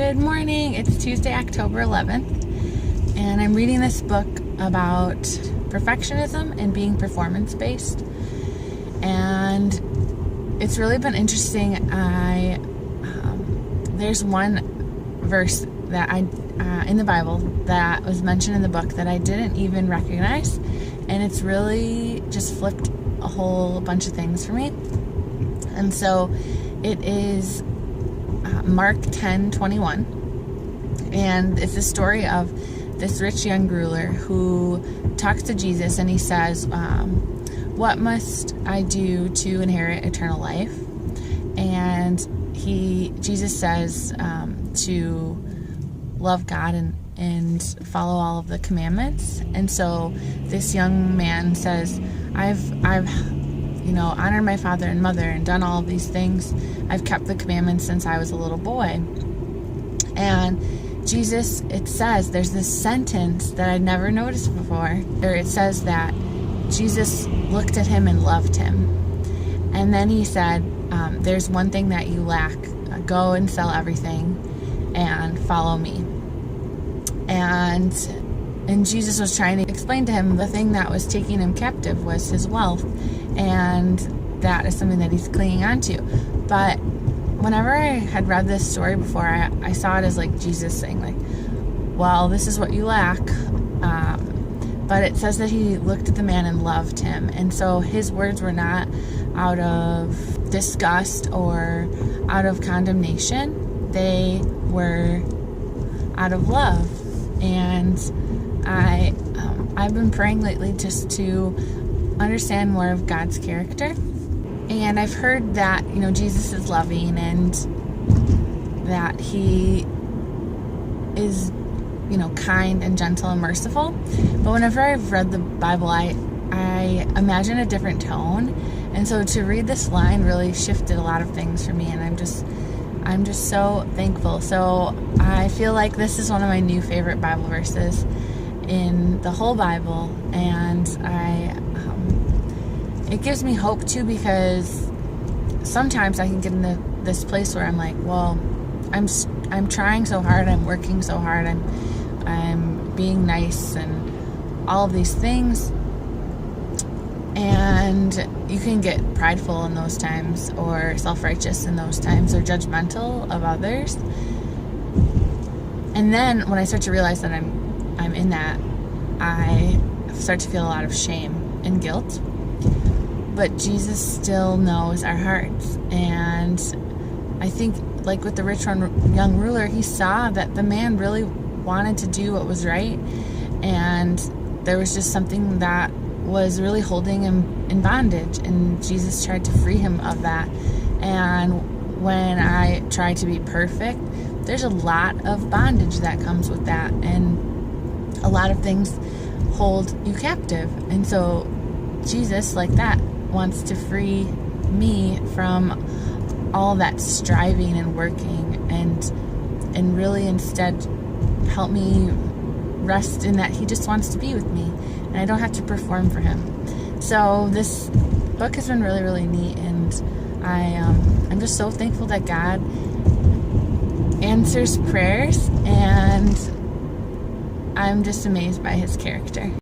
Good morning. It's Tuesday, October 11th, and I'm reading this book about perfectionism and being performance-based. And it's really been interesting. There's one verse that in the Bible that was mentioned in the book that I didn't even recognize, and it's really just flipped a whole bunch of things for me. And so it is Mark 10:21, and it's the story of this rich young ruler who talks to Jesus, and he says, what must I do to inherit eternal life? And Jesus says to love God and follow all of the commandments. And so this young man says, I've honored my father and mother and done all of these things. I've kept the commandments since I was a little boy. And Jesus, it says, there's this sentence that I'd never noticed before. It says that Jesus looked at him and loved him. And then he said, there's one thing that you lack. Go and sell everything and follow me. And Jesus was trying to explain to him the thing that was taking him captive was his wealth. And that is something that he's clinging on to. But whenever I had read this story before, I saw it as like Jesus saying, like, well, this is what you lack. But it says that he looked at the man and loved him. And so his words were not out of disgust or out of condemnation. They were out of love. And I've been praying lately just to understand more of God's character. And I've heard that, Jesus is loving and that he is, kind and gentle and merciful. But whenever I've read the Bible, I imagine a different tone. And so to read this line really shifted a lot of things for me, and I'm just so thankful. So I feel like this is one of my new favorite Bible verses in the whole Bible, and it gives me hope too, because sometimes I can get into this place where I'm like, well, I'm trying so hard, I'm working so hard, I'm being nice and all of these things, and you can get prideful in those times, or self-righteous in those times, or judgmental of others. And then when I start to realize that I'm in that, I start to feel a lot of shame and guilt. But Jesus still knows our hearts. And I think, like with the rich young ruler, he saw that the man really wanted to do what was right. And there was just something that was really holding him in bondage. And Jesus tried to free him of that. And when I try to be perfect, there's a lot of bondage that comes with that. And a lot of things hold you captive. And so Jesus, like that, wants to free me from all that striving and working, and really instead help me rest in that he just wants to be with me, and I don't have to perform for him. So this book has been really, really neat, and I'm just so thankful that God answers prayers, and I'm just amazed by his character.